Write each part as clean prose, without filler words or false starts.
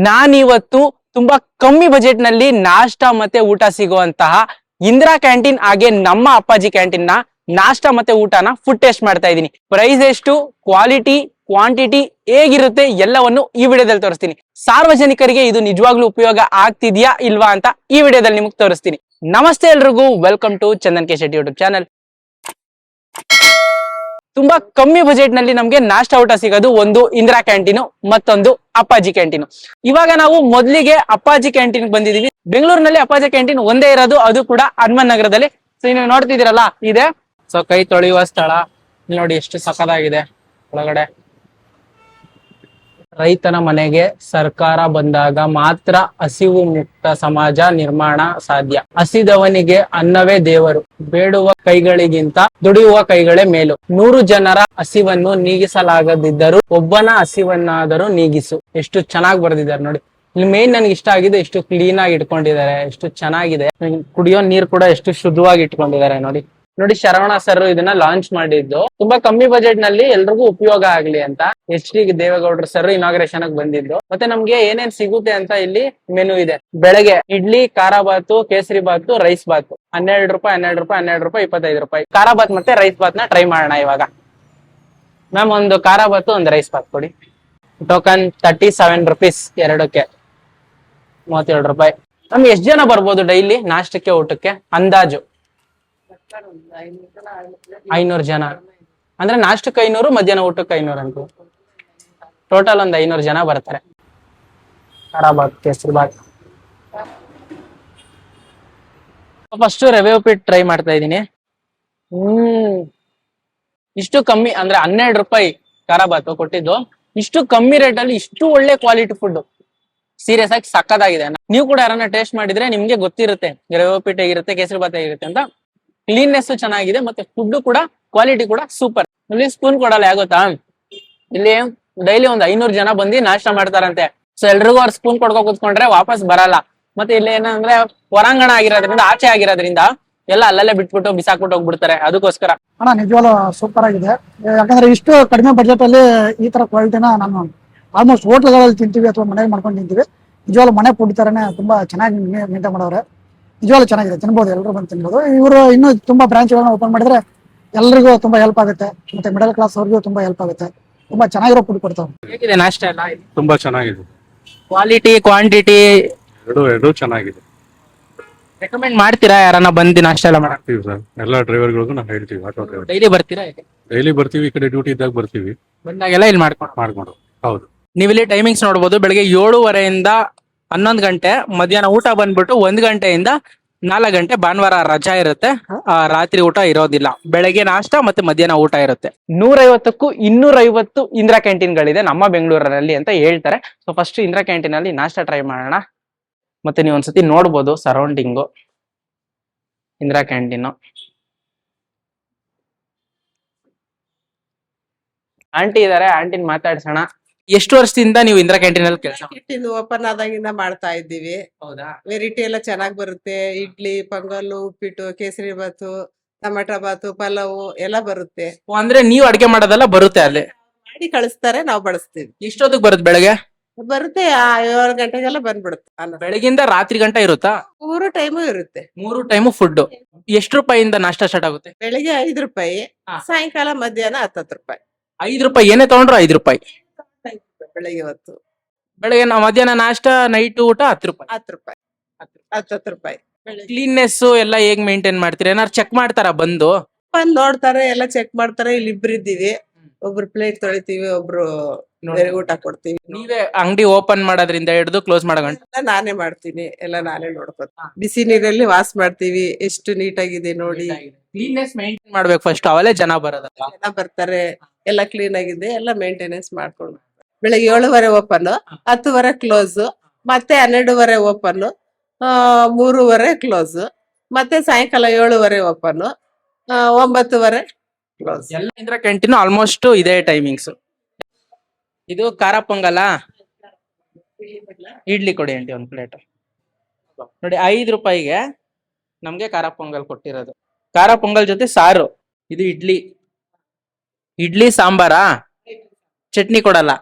ನಾನಿವತ್ತು ತುಂಬಾ ಕಮ್ಮಿ ಬಜೆಟ್ ನಲ್ಲಿ ನಾಷ್ಟಾ ಮತ್ತೆ ಊಟ ಸಿಗುವಂತಹ ಇಂದಿರಾ ಕ್ಯಾಂಟೀನ್ ಹಾಗೆ ನಮ್ಮ ಅಪ್ಪಾಜಿ ಕ್ಯಾಂಟೀನ್ ನ ನಾಷ್ಟಾ ಮತ್ತೆ ಊಟನ ಫುಡ್ ಟೆಸ್ಟ್ ಮಾಡ್ತಾ ಇದ್ದೀನಿ. ಪ್ರೈಸ್ ಎಷ್ಟು, ಕ್ವಾಲಿಟಿ, ಕ್ವಾಂಟಿಟಿ ಹೇಗಿರುತ್ತೆ ಎಲ್ಲವನ್ನು ಈ ವಿಡಿಯೋದಲ್ಲಿ ತೋರಿಸ್ತೀನಿ. ಸಾರ್ವಜನಿಕರಿಗೆ ಇದು ನಿಜವಾಗ್ಲೂ ಉಪಯೋಗ ಆಗ್ತಿದ್ಯಾ ಇಲ್ವಾ ಅಂತ ಈ ವಿಡಿಯೋದಲ್ಲಿ ನಿಮಗೆ ತೋರಿಸ್ತೀನಿ. ನಮಸ್ತೆ ಎಲ್ರಿಗೂ, welcome to Chandan K Shetty YouTube channel. ತುಂಬಾ ಕಮ್ಮಿ ಬಜೆಟ್ ನಲ್ಲಿ ನಮ್ಗೆ ನಾಷ್ಟಾ ಊಟ ಸಿಗೋದು ಒಂದು ಇಂದಿರಾ ಕ್ಯಾಂಟೀನು, ಮತ್ತೊಂದು ಅಪ್ಪಾಜಿ ಕ್ಯಾಂಟೀನು. ಇವಾಗ ನಾವು ಮೊದಲಿಗೆ ಅಪ್ಪಾಜಿ ಕ್ಯಾಂಟೀನ್ ಬಂದಿದೀವಿ. ಬೆಂಗಳೂರಿನಲ್ಲಿ ಅಪ್ಪಾಜಿ ಕ್ಯಾಂಟೀನ್ ಒಂದೇ ಇರೋದು, ಅದು ಕೂಡ ಹನುಮನ್ ನಗರದಲ್ಲಿ. ಸೊ ನೀವು ನೋಡ್ತಿದ್ದೀರಲ್ಲ ಇದೆ. ಸೊ ಕೈ ತೊಳೆಯುವ ಸ್ಥಳ ಇಲ್ಲಿ ನೋಡಿ, ಎಷ್ಟು ಸಖತ್ತಾಗಿದೆ. ಒಳಗಡೆ ರೈತನ ಮನೆಗೆ ಸರ್ಕಾರ ಬಂದಾಗ ಮಾತ್ರ ಹಸಿವು ಮುಕ್ತ ಸಮಾಜ ನಿರ್ಮಾಣ ಸಾಧ್ಯ. ಹಸಿದವನಿಗೆ ಅನ್ನವೇ ದೇವರು, ಬೇಡುವ ಕೈಗಳಿಗಿಂತ ದುಡಿಯುವ ಕೈಗಳೇ ಮೇಲು. 100 ಜನರ ಹಸಿವನ್ನು ನೀಗಿಸಲಾಗದಿದ್ದರೂ ಒಬ್ಬನ ಹಸಿವನ್ನಾದರೂ ನೀಗಿಸು. ಎಷ್ಟು ಚೆನ್ನಾಗಿ ಬರೆದಿದ್ದಾರೆ ನೋಡಿ. ಇಲ್ಲಿ ಮೇನ್ ನನ್ಗೆ ಇಷ್ಟ ಆಗಿದೆ, ಎಷ್ಟು ಕ್ಲೀನ್ ಆಗಿ ಇಟ್ಕೊಂಡಿದ್ದಾರೆ, ಎಷ್ಟು ಚೆನ್ನಾಗಿದೆ. ಕುಡಿಯೋ ನೀರು ಕೂಡ ಎಷ್ಟು ಶುದ್ಧವಾಗಿ ಇಟ್ಕೊಂಡಿದ್ದಾರೆ ನೋಡಿ. ಶರವಣ ಸರ್ ಇದನ್ನ ಲಾಂಚ್ ಮಾಡಿದ್ದು ತುಂಬಾ ಕಮ್ಮಿ ಬಜೆಟ್ ನಲ್ಲಿ ಎಲ್ರಿಗೂ ಉಪಯೋಗ ಆಗ್ಲಿ ಅಂತ. HD ದೇವೇಗೌಡರು ಸರ್ ಇನಾಗ್ರೇಷನ್ ಬಂದಿದ್ದು. ಮತ್ತೆ ನಮ್ಗೆ ಏನೇನ್ ಸಿಗುತ್ತೆ ಅಂತ ಇಲ್ಲಿ ಮೆನು ಇದೆ. ಬೆಳಗ್ಗೆ ಇಡ್ಲಿ, ಖಾರ ಬಾತು, ಕೇಸರಿ ಬಾತು, ರೈಸ್ ಬಾತು 12 ರೂಪಾಯಿ, 12 ರೂಪಾಯಿ, 25 ರೂಪಾಯಿ. ಖಾರ ಬಾತ್ ಮತ್ತೆ ರೈಸ್ ಬಾತ್ ನ ಟ್ರೈ ಮಾಡೋಣ ಇವಾಗ. ಮ್ಯಾಮ್ ಒಂದು ಖಾರ ಬಾತು, ಒಂದು ರೈಸ್ ಬಾತ್ ಕೊಡಿ. ಟೋಕನ್ 37 ರುಪೀಸ್, ಎರಡಕ್ಕೆ 37 ರೂಪಾಯಿ. ನಮ್ಗೆ ಎಷ್ಟು ಜನ ಬರ್ಬೋದು ಡೈಲಿ ನಾಷ್ಟಕ್ಕೆ ಊಟಕ್ಕೆ ಅಂದಾಜು? 500 ಜನ ಅಂದ್ರೆ ನಾಷ್ಟಕ್ಕೆ 500, ಮಧ್ಯಾಹ್ನ ಊಟಕ್ಕೆ 500 ಅಂತ ಟೋಟಲ್ ಒಂದು 500 ಜನ ಬರ್ತಾರೆ. ಖಾರ ಬಾತ್, ಕೇಸರಿ ಬಾತ್. ಫಸ್ಟ್ ರವೆ ಉಪ್ಪಿಟ್ಟು ಟ್ರೈ ಮಾಡ್ತಾ ಇದೀನಿ. ಇಷ್ಟು ಕಮ್ಮಿ ಅಂದ್ರೆ 12 ರೂಪಾಯಿ ಖಾರ ಬಾತು ಕೊಟ್ಟಿದ್ದು. ಇಷ್ಟು ಕಮ್ಮಿ ರೇಟ್ ಅಲ್ಲಿ ಇಷ್ಟು ಒಳ್ಳೆ ಕ್ವಾಲಿಟಿ ಫುಡ್, ಸೀರಿಯಸ್ ಆಗಿ ಸಕ್ಕತ್ತಾಗಿದೆ. ನೀವು ಕೂಡ ಯಾರನ್ನ ಟೇಸ್ಟ್ ಮಾಡಿದ್ರೆ ನಿಮ್ಗೆ ಗೊತ್ತಿರುತ್ತೆ ರವೆ ಉಪ್ಪಿಟ್ಟು ಹೇಗಿರುತ್ತೆ, ಕೇಸರಿ ಬಾತ್ ಹೇಗಿರುತ್ತೆ ಅಂತ. ಕ್ಲೀನ್ನೆಸ್ ಚೆನ್ನಾಗಿದೆ, ಮತ್ತೆ ಫುಡ್ ಕೂಡ ಕ್ವಾಲಿಟಿ ಕೂಡ ಸೂಪರ್. ಇಲ್ಲಿ ಸ್ಪೂನ್ ಕೊಡಲ್ಲ, ಯಾಗೊತ್ತಾ? ಇಲ್ಲಿ ಡೈಲಿ ಒಂದು 500 ಜನ ಬಂದು ನಾಷ್ಟ ಮಾಡ್ತಾರಂತೆ. ಸೊ ಎಲ್ರಿಗೂ ಅವ್ರು ಸ್ಪೂನ್ ಕೊಡ್ಕೊ ಕೂತ್ಕೊಂಡ್ರೆ ವಾಪಸ್ ಬರಲ್ಲ. ಮತ್ತೆ ಇಲ್ಲಿ ಏನಂದ್ರೆ ಹೊರಾಂಗಣ ಆಗಿರೋದ್ರಿಂದ, ಆಚೆ ಆಗಿರೋದ್ರಿಂದ ಎಲ್ಲ ಅಲ್ಲಲ್ಲೇ ಬಿಟ್ಬಿಟ್ಟು ಬಿಸಾಕ್ಬಿಟ್ಟು ಹೋಗ್ಬಿಡ್ತಾರೆ. ಅದಕ್ಕೋಸ್ಕರ ಅಣ್ಣ ನಿಜವಾಗ್ಲೂ ಸೂಪರ್ ಆಗಿದೆ. ಯಾಕಂದ್ರೆ ಇಷ್ಟು ಕಡಿಮೆ ಬಜೆಟ್ ಅಲ್ಲಿ ಈ ತರ ಕ್ವಾಲಿಟಿನ ನಾನು ಆಲ್ಮೋಸ್ಟ್ ಹೋಟ್ಲ್ಗಳಲ್ಲಿ ತಿಂತೀವಿ ಅಥವಾ ಮನೆಗೆ ಮಾಡ್ಕೊಂಡು ತಿಂತೀವಿ. ನಿಜವಾಗ್ಲೂ ಮನೆ ಫುಡ್ ತರನೇ ತುಂಬಾ ಚೆನ್ನಾಗಿ ಮೇಂಟೈನ್ ಮಾಡೋರೆ. ನಿಜವಾಗ್ಲೂ ಚೆನ್ನಾಗಿದೆ, ತಿನ್ಬೋದು, ಎಲ್ಲರೂ ಬಂದು ತಿನ್ಬೋದು. ಇವರು ಇನ್ನೂ ತುಂಬಾ ಬ್ರಾಂಚ್ಗಳನ್ನ ಓಪನ್ ಮಾಡಿದ್ರೆ ಎಲ್ರಿಗೂ ತುಂಬಾ ಹೆಲ್ಪ್ ಆಗುತ್ತೆ. ಮತ್ತೆ ಮಿಡಲ್ ಕ್ಲಾಸ್ ಅವ್ರಿಗೂ ತುಂಬಾ ಹೆಲ್ಪ್ ಆಗುತ್ತೆ. ತುಂಬಾ ಚೆನ್ನಾಗಿರೋ ಫುಡ್ ಕೊಡ್ತಾವೆ. ಹೇಗಿದೆ ನಾಷ್ಟ ಎಲ್ಲ? ತುಂಬಾ ಚೆನ್ನಾಗಿದೆ. ಕ್ವಾಲಿಟಿ, ಕ್ವಾಂಟಿಟಿ ಎರಡು ಚೆನ್ನಾಗಿದೆ. ರೆಕಮೆಂಡ್ ಮಾಡ್ತೀರಾ ಯಾರನ್ನ ಬಂದು ನಾಷ್ಟ ಎಲ್ಲ ಮಾಡಕ್? ಮಾಡ್ತೀವಿ ಸರ್, ಎಲ್ಲ ಡ್ರೈವರ್ಗಳಿಗೂ ನಾವು ಹೇಳ್ತೀವಿ. ಆಟೋ ಡ್ರೈವರ್ ಡೈಲಿ ಬರ್ತೀರಾ? ಡೈಲಿ ಬರ್ತೀವಿ, ಈ ಕಡೆ ಡ್ಯೂಟಿ ಇದ್ದಾಗ ಬರ್ತೀವಿ. ಬಂದಾಗೆಲ್ಲ ಇಲ್ಲಿ ಮಾಡ್ಕೊಂಡು. ಹೌದು. ನೀವಿಲ್ಲಿ ಟೈಮಿಂಗ್ಸ್ ನೋಡ್ಬೋದು. ಬೆಳಿಗ್ಗೆ 7:30 11 ಗಂಟೆ, ಮಧ್ಯಾಹ್ನ ಊಟ ಬಂದ್ಬಿಟ್ಟು 1 ಗಂಟೆಯಿಂದ 4 ಗಂಟೆ. ಭಾನುವಾರ ರಜಾ ಇರುತ್ತೆ, ರಾತ್ರಿ ಊಟ ಇರೋದಿಲ್ಲ. ಬೆಳಗ್ಗೆ ನಾಷ್ಟ ಮತ್ತೆ ಮಧ್ಯಾಹ್ನ ಊಟ ಇರುತ್ತೆ. 150ಕ್ಕೂ 250 ಇಂದಿರಾ ಕ್ಯಾಂಟೀನ್ಗಳಿದೆ ನಮ್ಮ ಬೆಂಗಳೂರಲ್ಲಿ ಅಂತ ಹೇಳ್ತಾರೆ. ಸೊ ಫಸ್ಟ್ ಇಂದಿರಾ ಕ್ಯಾಂಟೀನ್ ಅಲ್ಲಿ ನಾಷ್ಟ ಟ್ರೈ ಮಾಡೋಣ. ಮತ್ತೆ ನೀವು ಒಂದ್ಸತಿ ನೋಡ್ಬೋದು ಸರೌಂಡಿಂಗು ಇಂದಿರಾ ಕ್ಯಾಂಟೀನ್. ಆಂಟಿ ಇದಾರೆ, ಆಂಟಿನ್ ಮಾತಾಡ್ಸೋಣ. ಎಷ್ಟು ವರ್ಷದಿಂದ ನೀವು ಇಂದಿರಾ ಕ್ಯಾಂಟೀನ್ ಅಲ್ಲಿ ಕೆಲಸ? ಕ್ಯಾಂಟೀನ್ ಓಪನ್ ಆದಾಗಿಂದ ಮಾಡ್ತಾ ಇದ್ದೀವಿ. ಹೌದಾ? ವೆರೈಟಿ ಎಲ್ಲ ಚೆನ್ನಾಗ್ ಬರುತ್ತೆ. ಇಡ್ಲಿ, ಪೊಂಗಲ್, ಉಪ್ಪಿಟ್ಟು, ಕೇಸರಿ ಬಾತು, ಟೊಮೆಟೊ ಬಾತು, ಪಲಾವು ಎಲ್ಲ ಬರುತ್ತೆ. ಅಂದ್ರೆ ನೀವು ಅಡ್ಗೆ ಮಾಡೋದೆಲ್ಲ ಬರುತ್ತೆ ಅಲ್ಲಿ? ಮಾಡಿ ಕಳಿಸ್ತಾರೆ, ನಾವು ಬಳಸ್ತೀವಿ. ಎಷ್ಟೊತ್ತಿಗೆ ಬರುತ್ತೆ ಬೆಳಗ್ಗೆ? ಬರುತ್ತೆ 7 ಗಂಟೆಗೆಲ್ಲ ಬಂದ್ಬಿಡುತ್ತೆ. ಅನ್ನ ಬೆಳಗಿಂದ ರಾತ್ರಿ ಗಂಟೆ ಇರುತ್ತಾ? 3 ಟೈಮು ಇರುತ್ತೆ. 3 ಟೈಮು ಫುಡ್. ಎಷ್ಟು ರೂಪಾಯಿಂದ ನಾಷ್ಟ ಸ್ಟಾರ್ಟ್ ಆಗುತ್ತೆ? ಬೆಳಿಗ್ಗೆ 5 ರೂಪಾಯಿ, ಹಾ. ಸಾಯಂಕಾಲ ಮಧ್ಯಾಹ್ನ 10 ರೂಪಾಯಿ. 5 ರೂಪಾಯಿ ಏನೇ ತಗೊಂಡ್ರು 5 ರೂಪಾಯಿ. ಬೆಳಿಗ್ಗೆ ಹೊತ್ತು ಬೆಳಗ್ಗೆ ಮಧ್ಯಾಹ್ನ ನಾಷ್ಟ, ನೈಟ್ ಊಟ 10 ರೂಪಾಯಿ. 10 ರೂಪಾಯಿ, 10 ರೂಪಾಯಿ. ಬೆಳಿಗ್ಗೆ ಕ್ಲೀನ್ನೆಸ್ ಎಲ್ಲ ಹೇಗ್ ಮೇಂಟೈನ್ ಮಾಡ್ತೀರಾ? ಏನಾರು ಚೆಕ್ ಮಾಡ್ತಾರ ಬಂದು? ಬಂದ್ ನೋಡ್ತಾರೆ, ಎಲ್ಲ ಚೆಕ್ ಮಾಡ್ತಾರೆ. ಇಲ್ಲಿ ಇಬ್ರು ಇದ್ದೀವಿ, ಒಬ್ರು ಪ್ಲೇಟ್ ತೊಳಿತೀವಿ, ಒಬ್ರು ಬೇರೆ ಊಟ ಕೊಡ್ತೀವಿ. ನೀವೇ ಅಂಗಡಿ ಓಪನ್ ಮಾಡೋದ್ರಿಂದ ಹಿಡಿದು ಕ್ಲೋಸ್ ಮಾಡೋ ಗಂಟ ಎಲ್ಲ ನಾನೇ ಮಾಡ್ತೀನಿ, ಎಲ್ಲ ನಾನೇ ನೋಡ್ಕೊತೀನಿ. ಬಿಸಿ ನೀರಲ್ಲಿ ವಾಶ್ ಮಾಡ್ತೀವಿ, ಎಷ್ಟು ನೀಟಾಗಿದೆ ನೋಡಿ. ಕ್ಲೀನ್ನೆಸ್ ಮೇಂಟೈನ್ ಮಾಡ್ಬೇಕು ಫಸ್ಟ್, ಅವಲೇ ಜನ ಬರೋದಲ್ಲ. ಜನ ಬರ್ತಾರೆ, ಎಲ್ಲ ಕ್ಲೀನ್ ಆಗಿದೆ, ಎಲ್ಲ ಮೇಂಟೆನೆನ್ಸ್ ಮಾಡ್ಕೊಂಡು. ಬೆಳಗ್ಗೆ 7:30 ಓಪನ್, 10:00 ಕ್ಲೋಸ್, ಮತ್ತೆ 12:30 ಓಪನ್, 3:30 ಕ್ಲೋಸ್, ಮತ್ತೆ ಸಾಯಂಕಾಲ 7:30 ಓಪನ್, 9:30 ಕ್ಲೋಸ್. ಎಲ್ಲ ಇಂದಿರಾ ಕ್ಯಾಂಟೀನ್ ಆಲ್ಮೋಸ್ಟ್ ಇದೇ ಟೈಮಿಂಗ್ಸ್. ಇದು ಖಾರ ಪೊಂಗಲ, ಇಡ್ಲಿ ಕೊಡಿ ಆಂಟಿ ಒಂದ್ ಪ್ಲೇಟ್ ನೋಡಿ. 5 ರೂಪಾಯಿಗೆ ನಮ್ಗೆ ಖಾರ ಪೊಂಗಲ್ ಕೊಟ್ಟಿರೋದು. ಖಾರ ಪೊಂಗಲ್ ಜೊತೆ ಸಾರು. ಇದು ಇಡ್ಲಿ ಸಾಂಬಾರಾ? ಚಟ್ನಿ ಕೊಡಲ್ಲ?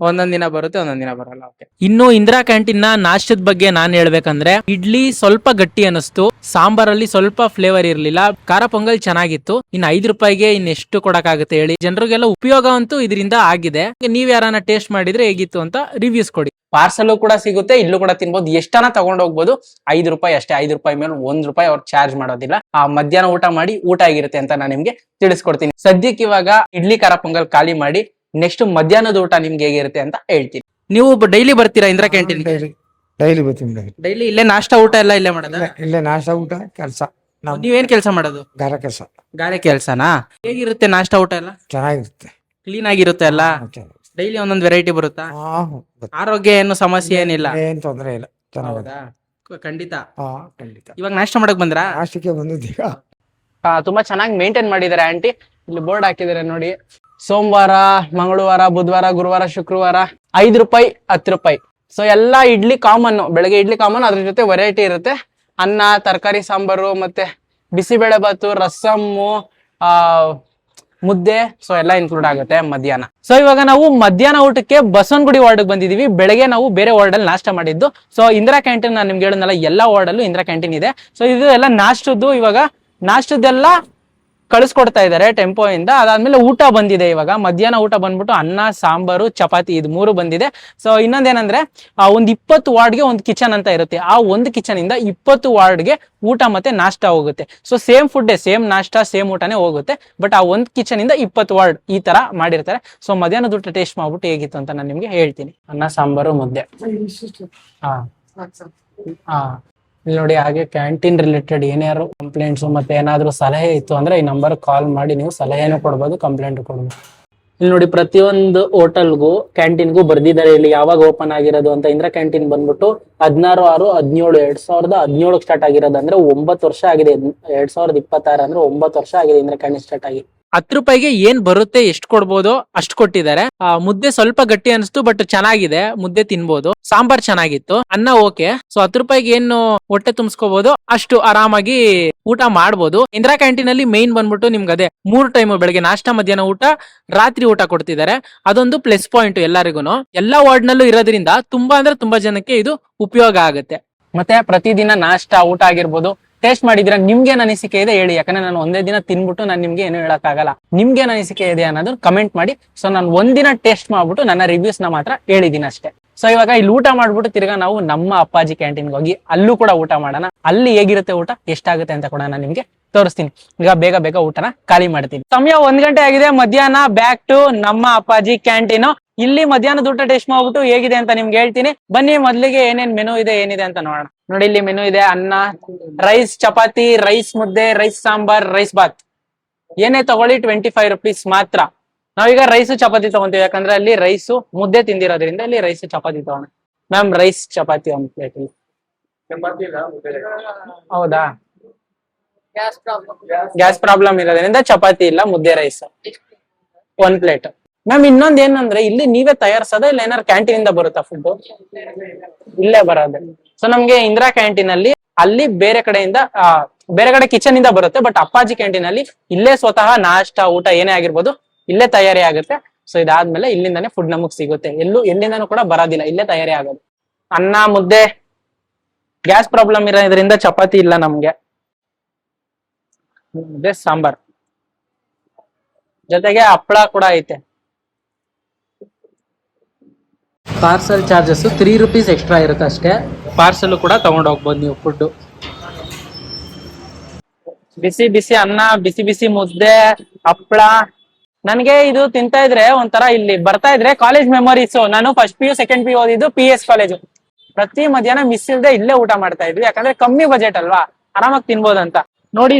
ಒಂದೊಂದ್ ದಿನ ಬರುತ್ತೆ ಒಂದೊಂದ್ ದಿನ ಬರಲ್ಲ. ಓಕೆ. ಇನ್ನು ಇಂದಿರಾ ಕ್ಯಾಂಟೀನ್ ನ ನಾಷ್ಟದ ಬಗ್ಗೆ ನಾನ್ ಹೇಳ್ಬೇಕಂದ್ರೆ ಇಡ್ಲಿ ಸ್ವಲ್ಪ ಗಟ್ಟಿ ಅನಿಸ್ತು, ಸಾಂಬಾರಲ್ಲಿ ಸ್ವಲ್ಪ ಫ್ಲೇವರ್ ಇರ್ಲಿಲ್ಲ, ಖಾರ ಪೊಂಗಲ್ ಚೆನ್ನಾಗಿತ್ತು. ಇನ್ನು 5 ರೂಪಾಯಿಗೆ ಇನ್ನೆಷ್ಟು ಕೊಡಕ್ಕಾಗುತ್ತೆ ಹೇಳಿ? ಜನರಿಗೆಲ್ಲ ಉಪಯೋಗ ಅಂತೂ ಇದರಿಂದ ಆಗಿದೆ. ನೀವ್ ಯಾರನ್ನ ಟೇಸ್ಟ್ ಮಾಡಿದ್ರೆ ಹೇಗಿತ್ತು ಅಂತ ರಿವ್ಯೂಸ್ ಕೊಡಿ. ಪಾರ್ಸಲ್ ಕೂಡ ಸಿಗುತ್ತೆ, ಇಲ್ಲೂ ಕೂಡ ತಿನ್ಬೋದು, ಎಷ್ಟನ ತಗೊಂಡ್ ಹೋಗ್ಬೋದು. 5 ರೂಪಾಯಿ ಅಷ್ಟೇ, 5 ರೂಪಾಯಿ ಮೇಲೆ 1 ರೂಪಾಯಿ ಅವ್ರು ಚಾರ್ಜ್ ಮಾಡೋದಿಲ್ಲ. ಆ ಮಧ್ಯಾಹ್ನ ಊಟ ಮಾಡಿ ಊಟ ಆಗಿರುತ್ತೆ ಅಂತ ನಾನು ನಿಮ್ಗೆ ತಿಳಿಸ್ಕೊಡ್ತೀನಿ. ಸದ್ಯಕ್ಕೆ ಇವಾಗ ಇಡ್ಲಿ ಖಾರ ಪೊಂಗಲ್ ಖಾಲಿ ಮಾಡಿ ನೆಕ್ಸ್ಟ್ ಮಧ್ಯಾಹ್ನದ ಊಟ ನಿಮ್ಗೆ ಹೇಗಿರುತ್ತೆ ಅಂತ ಹೇಳ್ತೀನಿ. ನೀವು ಡೈಲಿ ಬರ್ತೀರಾ ಇಂದಿರಾ ಕ್ಯಾಂಟೀನ್? ಡೈಲಿ ಬರ್ತೀನಿ. ಡೈಲಿ ಇಲ್ಲೇ ನಾಷ್ಟಾ ಊಟ ಎಲ್ಲ ಇಲ್ಲೇ ಮಾಡೋದ? ಇಲ್ಲೇ ನಾಷ್ಟ ಊಟ ಕೆಲಸ. ನೀವೇನ್ ಕೆಲಸ ಮಾಡೋದು? ಗಾರೆ ಕೆಲಸ. ಗಾರೆ ಕೆಲ್ಸನಾ? ಹೇಗಿರುತ್ತೆ ನಾಷ್ಟಾ ಊಟ ಎಲ್ಲ? ಚೆನ್ನಾಗಿರುತ್ತೆ, ಕ್ಲೀನ್ ಆಗಿರುತ್ತೆ ಎಲ್ಲ? ಡೈಲಿ ಒಂದೊಂದು ವೆರೈಟಿ ಬರುತ್ತಾ? ಆರೋಗ್ಯ ಏನು ಸಮಸ್ಯೆ ಏನಿಲ್ಲ? ಏನ್ ತೊಂದ್ರೆ ಇಲ್ಲ, ಚೆನ್ನಾಗಿದೆ. ಖಂಡಿತ. ಖಂಡಿತ. ಇವಾಗ ನಾಷ್ಟ ಮಾಡಕ್ ಬಂದ್ರಾ? ನಾಷ್ಟಕ್ಕೆ ಬಂದಿದ್ದೀಗ. ತುಂಬಾ ಚೆನ್ನಾಗಿ ಮೇಂಟೈನ್ ಮಾಡಿದ್ದಾರೆ ಆಂಟಿ. ಇಲ್ಲಿ ಬೋರ್ಡ್ ಹಾಕಿದ್ದಾರೆ ನೋಡಿ. ಸೋಮವಾರ, ಮಂಗಳವಾರ, ಬುಧವಾರ, ಗುರುವಾರ, ಶುಕ್ರವಾರ 5 ರೂಪಾಯಿ 10 ರೂಪಾಯಿ. ಸೊ ಎಲ್ಲಾ ಇಡ್ಲಿ ಕಾಮನ್, ಬೆಳಗ್ಗೆ ಇಡ್ಲಿ ಕಾಮನ್, ಅದ್ರ ಜೊತೆ ವೆರೈಟಿ ಇರುತ್ತೆ. ಅನ್ನ, ತರಕಾರಿ ಸಾಂಬಾರು, ಮತ್ತೆ ಬಿಸಿಬೇಳೆ ಬಾತು, ರಸಮ್ಮು, ಮುದ್ದೆ, ಸೊ ಎಲ್ಲ ಇನ್ಕ್ಲೂಡ್ ಆಗುತ್ತೆ ಮಧ್ಯಾಹ್ನ. ಸೊ ಇವಾಗ ನಾವು ಮಧ್ಯಾಹ್ನ ಊಟಕ್ಕೆ ಬಸವನಗುಡಿ ವಾರ್ಡ್ ಬಂದಿದೀವಿ. ಬೆಳಗ್ಗೆ ನಾವು ಬೇರೆ ವಾರ್ಡ್ ಅಲ್ಲಿ ನಾಷ್ಟ ಮಾಡಿದ್ದು. ಸೊ ಇಂದಿರಾ ಕ್ಯಾಂಟೀನ್ ನಾನು ನಿಮ್ಗೆ ಹೇಳಿದ್ನಲ್ಲ, ಎಲ್ಲಾ ವಾರ್ಡ್ ಅಲ್ಲೂ ಇಂದಿರಾ ಕ್ಯಾಂಟೀನ್ ಇದೆ. ಸೊ ಇದು ಎಲ್ಲ ನಾಷ್ಟದ್ದು. ಇವಾಗ ನಾಷ್ಟದ್ದೆಲ್ಲ ಕಳಿಸ್ಕೊಡ್ತಾ ಇದಾರೆ ಟೆಂಪೋ ಇಂದ. ಅದಾದ್ಮೇಲೆ ಊಟ ಬಂದಿದೆ. ಇವಾಗ ಮಧ್ಯಾಹ್ನ ಊಟ ಬಂದ್ಬಿಟ್ಟು ಅನ್ನ, ಸಾಂಬಾರು, ಚಪಾತಿ, ಇದು 3 ಬಂದಿದೆ. ಸೊ ಇನ್ನೊಂದೇನಂದ್ರೆ ಒಂದ್ 20 ವಾರ್ಡ್ಗೆ ಒಂದು ಕಿಚನ್ ಅಂತ ಇರುತ್ತೆ. ಆ ಒಂದು ಕಿಚನ್ ಇಂದ 20 ವಾರ್ಡ್ಗೆ ಊಟ ಮತ್ತೆ ನಾಷ್ಟ ಹೋಗುತ್ತೆ. ಸೊ ಸೇಮ್ ಫುಡ್, ಸೇಮ್ ನಾಷ್ಟ, ಸೇಮ್ ಊಟನೇ ಹೋಗುತ್ತೆ. ಬಟ್ ಆ ಒಂದು ಕಿಚನ್ ಇಂದ 20 ವಾರ್ಡ್ ಈ ತರ ಮಾಡಿರ್ತಾರೆ. ಸೊ ಮಧ್ಯಾಹ್ನದ ಊಟ ಟೇಸ್ಟ್ ಮಾಡ್ಬಿಟ್ಟು ಹೇಗಿತ್ತು ಅಂತ ನಾನು ನಿಮ್ಗೆ ಹೇಳ್ತೀನಿ. ಅನ್ನ, ಸಾಂಬಾರು, ಮುದ್ದೆ. ಹಾ ಇಲ್ಲಿ ನೋಡಿ. ಹಾಗೆ ಕ್ಯಾಂಟೀನ್ ರಿಲೇಟೆಡ್ ಏನಾದ್ರು ಕಂಪ್ಲೇಂಟ್ಸ್ ಮತ್ತೆ ಏನಾದ್ರು ಸಲಹೆ ಇತ್ತು ಅಂದ್ರೆ ಈ ನಂಬರ್ ಕಾಲ್ ಮಾಡಿ ನೀವು ಸಲಹೆನೂ ಕೊಡ್ಬೋದು, ಕಂಪ್ಲೇಂಟ್ ಕೊಡ್ಬೋದು. ಇಲ್ಲಿ ನೋಡಿ, ಪ್ರತಿಯೊಂದು ಹೋಟೆಲ್ಗೂ ಕ್ಯಾಂಟೀನ್ಗೂ ಬರ್ದಿದ್ದಾರೆ ಇಲ್ಲಿ ಯಾವಾಗ ಓಪನ್ ಆಗಿರೋದು ಅಂತ. ಇಂದಿರಾ ಕ್ಯಾಂಟೀನ್ ಬಂದ್ಬಿಟ್ಟು 16/6/17 2017 ಸ್ಟಾರ್ಟ್ ಆಗಿರೋದು, ಅಂದ್ರೆ 9 ವರ್ಷ ಆಗಿದೆ. 2026 ಅಂದ್ರೆ 9 ವರ್ಷ ಆಗಿದೆ ಇಂದಿರಾ ಕ್ಯಾಂಟೀನ್ ಸ್ಟಾರ್ಟ್ ಆಗಿ. 10 ರೂಪಾಯಿಗೆ ಏನ್ ಬರುತ್ತೆ, ಎಷ್ಟು ಕೊಡ್ಬೋದು ಅಷ್ಟು ಕೊಟ್ಟಿದ್ದಾರೆ. ಮುದ್ದೆ ಸ್ವಲ್ಪ ಗಟ್ಟಿ ಅನಿಸ್ತು, ಬಟ್ ಚೆನ್ನಾಗಿದೆ, ಮುದ್ದೆ ತಿನ್ಬೋದು. ಸಾಂಬಾರ್ ಚೆನ್ನಾಗಿತ್ತು, ಅನ್ನ ಓಕೆ. ಸೊ 10 ರೂಪಾಯಿಗೆ ಏನು ಹೊಟ್ಟೆ ತುಂಬಿಸ್ಕೋಬಹುದು, ಅಷ್ಟು ಆರಾಮಾಗಿ ಊಟ ಮಾಡ್ಬೋದು. ಇಂದಿರಾ ಕ್ಯಾಂಟೀನ್ ಅಲ್ಲಿ ಮೇನ್ ಬಂದ್ಬಿಟ್ಟು ನಿಮ್ಗೆ ಅದೇ 3 ಟೈಮ್, ಬೆಳಗ್ಗೆ ನಾಷ್ಟ, ಮಧ್ಯಾಹ್ನ ಊಟ, ರಾತ್ರಿ ಊಟ ಕೊಡ್ತಿದ್ದಾರೆ. ಅದೊಂದು ಪ್ಲಸ್ ಪಾಯಿಂಟ್ ಎಲ್ಲರಿಗೂ. ಎಲ್ಲಾ ವಾರ್ಡ್ ನಲ್ಲೂ ಇರೋದ್ರಿಂದ ತುಂಬಾ ಅಂದ್ರೆ ತುಂಬಾ ಜನಕ್ಕೆ ಇದು ಉಪಯೋಗ ಆಗುತ್ತೆ. ಮತ್ತೆ ಪ್ರತಿದಿನ ನಾಷ್ಟ ಊಟ ಆಗಿರ್ಬೋದು ಟೇಸ್ಟ್ ಮಾಡಿದ್ರೆ ನಿಮ್ಗೇನ್ ಅನಿಸಿಕೆ ಇದೆ ಹೇಳಿ. ಯಾಕಂದ್ರೆ ನಾನು ಒಂದೇ ದಿನ ತಿನ್ಬಿಟ್ಟು ನಾನು ನಿಮ್ಗೆ ಏನು ಹೇಳಕ್ಕಾಗಲ್ಲ. ನಿಮ್ಗೇನ್ ಅನಿಸಿಕೆ ಇದೆ ಅನ್ನೋದು ಕಮೆಂಟ್ ಮಾಡಿ. ಸೊ ನಾನು ಒಂದಿನ ಟೇಸ್ಟ್ ಮಾಡ್ಬಿಟ್ಟು ನನ್ನ ರಿವ್ಯೂಸ್ ನ ಮಾತ್ರ ಹೇಳಿದೀನಿ ಅಷ್ಟೇ. ಸೊ ಇವಾಗ ಇಲ್ಲಿ ಊಟ ಮಾಡ್ಬಿಟ್ಟು ತಿರ್ಗಾ ನಾವು ನಮ್ಮ ಅಪ್ಪಾಜಿ ಕ್ಯಾಂಟೀನ್ಗೆ ಹೋಗಿ ಅಲ್ಲೂ ಕೂಡ ಊಟ ಮಾಡೋಣ. ಅಲ್ಲಿ ಹೇಗಿರುತ್ತೆ ಊಟ, ಎಷ್ಟಾಗುತ್ತೆ ಅಂತ ಕೂಡ ನಾನು ನಿಮ್ಗೆ ತೋರಿಸ್ತೀನಿ. ಈಗ ಬೇಗ ಬೇಗ ಊಟನ ಖಾಲಿ ಮಾಡ್ತೀನಿ. ಸಮಯ 1 ಗಂಟೆ ಆಗಿದೆ. ಮಧ್ಯಾಹ್ನ ಬ್ಯಾಕ್ ಟು ನಮ್ಮ ಅಪ್ಪಾಜಿ ಕ್ಯಾಂಟೀನ್. ಇಲ್ಲಿ ಮಧ್ಯಾಹ್ನದ ಊಟ ಟೇಸ್ಟ್ ಮಾಡ್ಬಿಟ್ಟು ಹೇಗಿದೆ ಅಂತ ನಿಮ್ಗೆ ಹೇಳ್ತೀನಿ. ಬನ್ನಿ, ಮೊದ್ಲಿಗೆ ಏನೇನ್ ಮೆನು ಇದೆ ಏನಿದೆ ಅಂತ ನೋಡೋಣ. ನೋಡಿ, ಇಲ್ಲಿ ಮೆನು ಇದೆ. ಅನ್ನ, ರೈಸ್ ಚಪಾತಿ, ರೈಸ್ ಮುದ್ದೆ, ರೈಸ್ ಸಾಂಬಾರ್, ರೈಸ್ ಬಾತ್. ಏನೇ ತಗೊಳ್ಳಿ 25 ರೂಪೀಸ್ ಮಾತ್ರ. ನಾವೀಗ ರೈಸ್ ಚಪಾತಿ ತಗೊಂತೀವಿ, ಯಾಕಂದ್ರೆ ಅಲ್ಲಿ ರೈಸು ಮುದ್ದೆ ತಿಂದಿರೋದ್ರಿಂದ ಇಲ್ಲಿ ರೈಸ್ ಚಪಾತಿ ತಗೊಂಡು. ಮ್ಯಾಮ್, ರೈಸ್ ಚಪಾತಿ ಒಂದು ಪ್ಲೇಟ್. ಹೌದಾ? ಗ್ಯಾಸ್ ಪ್ರಾಬ್ಲಮ್ ಇರೋದ್ರಿಂದ ಚಪಾತಿ ಇಲ್ಲ, ಮುದ್ದೆ ರೈಸ್ 1 ಪ್ಲೇಟ್. ಮ್ಯಾಮ್, ಇನ್ನೊಂದ್ ಏನಂದ್ರೆ ಇಲ್ಲಿ ನೀವೇ ತಯಾರಿಸೋದ ಇಲ್ಲ ಏನಾರು ಕ್ಯಾಂಟೀನ್ ಇಂದ ಬರುತ್ತಾ ಫುಡ್? ಇಲ್ಲೇ ಬರೋದು. ಸೊ ನಮ್ಗೆ ಇಂದಿರಾ ಕ್ಯಾಂಟೀನ್ ಅಲ್ಲಿ ಅಲ್ಲಿ ಬೇರೆ ಕಡೆಯಿಂದ ಬೇರೆ ಕಡೆ ಕಿಚನ್ ಇಂದ ಬರುತ್ತೆ. ಬಟ್ ಅಪ್ಪಾಜಿ ಕ್ಯಾಂಟೀನ್ ಅಲ್ಲಿ ಇಲ್ಲೇ ಸ್ವತಃ ನಾಷ್ಟ ಊಟ ಏನೇ ಆಗಿರ್ಬೋದು ಇಲ್ಲೇ ತಯಾರಿ ಆಗುತ್ತೆ. ಸೊ ಇದಾದ್ಮೇಲೆ ಇಲ್ಲಿಂದಾನೇ ಫುಡ್ ನಮಗ್ ಸಿಗುತ್ತೆ. ಎಲ್ಲಿಂದಾನು ಕೂಡ ಬರೋದಿಲ್ಲ, ಇಲ್ಲೇ ತಯಾರಿ ಆಗೋದು. ಅನ್ನ ಮುದ್ದೆ. ಗ್ಯಾಸ್ ಪ್ರಾಬ್ಲಮ್ ಇರೋದ್ರಿಂದ ಚಪಾತಿ ಇಲ್ಲ ನಮ್ಗೆ. ಮುದ್ದೆ ಸಾಂಬಾರ್ ಜೊತೆಗೆ ಹಪ್ಪಳ ಕೂಡ ಐತೆ. ಪಾರ್ಸಲ್ ಚಾರ್ಜಸ್ 3 ರೂಪೀಸ್ ಎಕ್ಸ್ಟ್ರಾ ಇರುತ್ತೆ ಅಷ್ಟೇ. ಪಾರ್ಸಲ್ ಕೂಡ ತಗೊಂಡು ಹೋಗ್ಬೋದು ನೀವು ಫುಡ್. ಬಿಸಿ ಬಿಸಿ ಅನ್ನ, ಬಿಸಿ ಬಿಸಿ ಮುದ್ದೆ, ಹಪ್ಪಳ. ನನ್ಗೆ ಇದು ತಿಂತಾ ಇದ್ರೆ ಒಂಥರ ಇಲ್ಲಿ ಬರ್ತಾ ಇದ್ರೆ ಕಾಲೇಜ್ ಮೆಮೊರೀಸ್. ನಾನು ಫಸ್ಟ್ PU ಸೆಕೆಂಡ್ PU ಓದಿದ್ದು PS ಕಾಲೇಜು. ಪ್ರತಿ ಮಧ್ಯಾಹ್ನ ಮಿಸ್ ಇಲ್ದೆ ಇಲ್ಲೇ ಊಟ ಮಾಡ್ತಾ ಇದ್ವಿ, ಯಾಕಂದ್ರೆ ಕಮ್ಮಿ ಬಜೆಟ್ ಅಲ್ವಾ, ಆರಾಮಾಗಿ ತಿನ್ಬೋದಂತ. ನೋಡಿ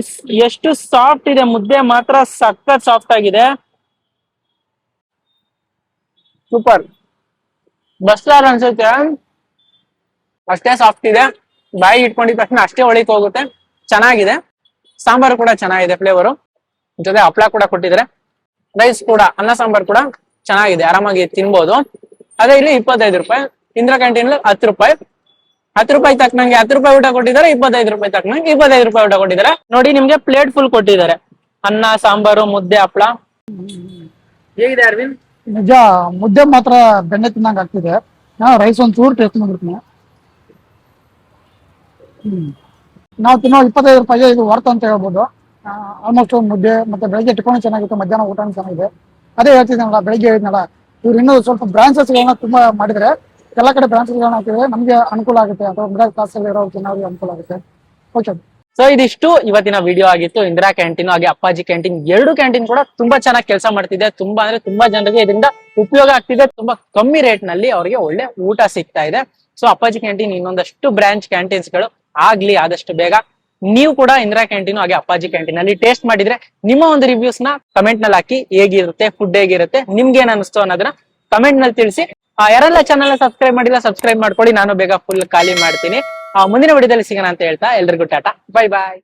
ಎಷ್ಟು ಸಾಫ್ಟ್ ಇದೆ ಮುದ್ದೆ, ಮಾತ್ರ ಸಖತ್ ಸಾಫ್ಟ್ ಆಗಿದೆ. ಸೂಪರ್. ಬಸ್ಲಾರ್ ಅನ್ಸುತ್ತೆ, ಅಷ್ಟೇ ಸಾಫ್ಟ್ ಇದೆ. ಬಾಯಿ ಇಟ್ಕೊಂಡಿದ ತಕ್ಷಣ ಅಷ್ಟೇ ಒಳಿಕ್ ಹೋಗುತ್ತೆ. ಚೆನ್ನಾಗಿದೆ. ಸಾಂಬಾರು ಕೂಡ ಚೆನ್ನಾಗಿದೆ, ಫ್ಲೇವರು. ಜೊತೆ ಹಪ್ಪಳ ಕೂಡ ಕೊಟ್ಟಿದ್ದಾರೆ. ರೈಸ್ ಕೂಡ, ಅನ್ನ ಸಾಂಬಾರ್ ಕೂಡ ಚೆನ್ನಾಗಿದೆ, ಆರಾಮಾಗಿ ತಿನ್ಬೋದು. ಅದೇ ಇಲ್ಲಿ 25 ರೂಪಾಯಿ. ಇಂದಿರಾ ಕ್ಯಾಂಟೀನ್ 10 ರೂಪಾಯಿ. 10 ರೂಪಾಯಿ ತಕ್ಕನಂಗೆ 10 ರೂಪಾಯಿ ಊಟ ಕೊಟ್ಟಿದ್ದಾರೆ. 25 ರೂಪಾಯಿ ತಕ್ಕನಂಗೆ 25 ರೂಪಾಯಿ ಊಟ ಕೊಟ್ಟಿದ್ದಾರೆ. ನೋಡಿ, ನಿಮ್ಗೆ ಪ್ಲೇಟ್ ಫುಲ್ ಕೊಟ್ಟಿದ್ದಾರೆ. ಅನ್ನ ಸಾಂಬಾರು ಮುದ್ದೆ ಹಪ್ಪಳ. ಹೇಗಿದೆ ಅರವಿಂದ್? ನಿಜ ಮುದ್ದೆ ಮಾತ್ರ ಬೆಣ್ಣೆ ತಿನ್ನಂಗ್ ಆಗ್ತಿದೆ. ನಾವು ರೈಸ್ ಒಂದ್ ಚೂರು ಟೇಸ್ಟ್ ಮಾಡಿರ್ತೀನಿ. ನಾವು ತಿನ್ನೋ 25 ರೂಪಾಯಿಗೆ ಇದು ವರ್ತ್ ಅಂತ ಹೇಳ್ಬೋದು. ಆಲ್ಮೋಸ್ಟ್ ಮುದ್ದೆ ಮತ್ತೆ ಬೆಳಗ್ಗೆ ಟಿಫನ್ ಚೆನ್ನಾಗಿತ್ತು, ಮಧ್ಯಾಹ್ನ ಊಟ ಚೆನ್ನಾಗಿದೆ. ಅದೇ ಹೇಳ್ತಿದ್ದೀನಲ್ಲ, ಬೆಳಿಗ್ಗೆ ಹೇಳಿದ್ನಲ್ಲ, ಇವ್ರು ಇನ್ನೂ ಸ್ವಲ್ಪ ಬ್ರಾಂಚಸ್ಗಳನ್ನ ತುಂಬಾ ಮಾಡಿದ್ರೆ ಎಲ್ಲ ಕಡೆ ಬ್ರಾಂಚಸ್ಗಳನ್ನ ಹಾಕಿದ್ರೆ ನಮ್ಗೆ ಅನುಕೂಲ ಆಗುತ್ತೆ, ಅಥವಾ ಮಿಡಲ್ ಕ್ಲಾಸ್ ಅಲ್ಲಿ ಇರೋ ಜನರಿಗೆ ಅನುಕೂಲ ಆಗುತ್ತೆ. ಓಕೆ. ಸೊ ಇದಿಷ್ಟು ಇವತ್ತಿನ ವಿಡಿಯೋ ಆಗಿತ್ತು. ಇಂದಿರಾ ಕ್ಯಾಂಟೀನ್ ಹಾಗೆ ಅಪ್ಪಾಜಿ ಕ್ಯಾಂಟೀನ್, ಎರಡು ಕ್ಯಾಂಟೀನ್ ಕೂಡ ತುಂಬಾ ಚೆನ್ನಾಗಿ ಕೆಲಸ ಮಾಡ್ತಿದೆ. ತುಂಬಾ ಅಂದ್ರೆ ತುಂಬಾ ಜನರಿಗೆ ಇದರಿಂದ ಉಪಯೋಗ ಆಗ್ತಿದೆ. ತುಂಬಾ ಕಮ್ಮಿ ರೇಟ್ ನಲ್ಲಿ ಅವರಿಗೆ ಒಳ್ಳೆ ಊಟ ಸಿಗ್ತಾ ಇದೆ. ಸೊ ಅಪ್ಪಾಜಿ ಕ್ಯಾಂಟೀನ್ ಇನ್ನೊಂದಷ್ಟು ಬ್ರಾಂಚ್ ಕ್ಯಾಂಟೀನ್ಸ್ ಗಳು ಆಗ್ಲಿ ಆದಷ್ಟು ಬೇಗ. ನೀವು ಕೂಡ ಇಂದಿರಾ ಕ್ಯಾಂಟೀನ್ ಹಾಗೆ ಅಪ್ಪಾಜಿ ಕ್ಯಾಂಟೀನ್ ಅಲ್ಲಿ ಟೇಸ್ಟ್ ಮಾಡಿದ್ರೆ ನಿಮ್ಮ ಒಂದು ರಿವ್ಯೂಸ್ ನ ಕಮೆಂಟ್ ನಲ್ಲಿ ಹಾಕಿ. ಹೇಗಿರುತ್ತೆ ಫುಡ್, ಹೇಗಿರುತ್ತೆ, ನಿಮ್ಗೆ ಏನ್ ಅನಿಸ್ತು ಅನ್ನೋದನ್ನ ಕಮೆಂಟ್ ನಲ್ಲಿ ತಿಳಿಸಿ. ಯಾರೆಲ್ಲ ಚಾನಲ್ ಸಬ್ಸ್ಕ್ರೈಬ್ ಮಾಡಿಲ್ಲ ಸಬ್ಸ್ಕ್ರೈಬ್ ಮಾಡ್ಕೊಳ್ಳಿ. ನಾನು ಬೇಗ ಫುಲ್ ಖಾಲಿ ಮಾಡ್ತೀನಿ. ಮುಂದಿನ ವಿಡಿಯೋದಲ್ಲಿ ಸಿಗೋಣ ಅಂತ ಹೇಳ್ತಾ ಎಲ್ರಿಗೂ ಟಾಟಾ, ಬೈ ಬಾಯ್.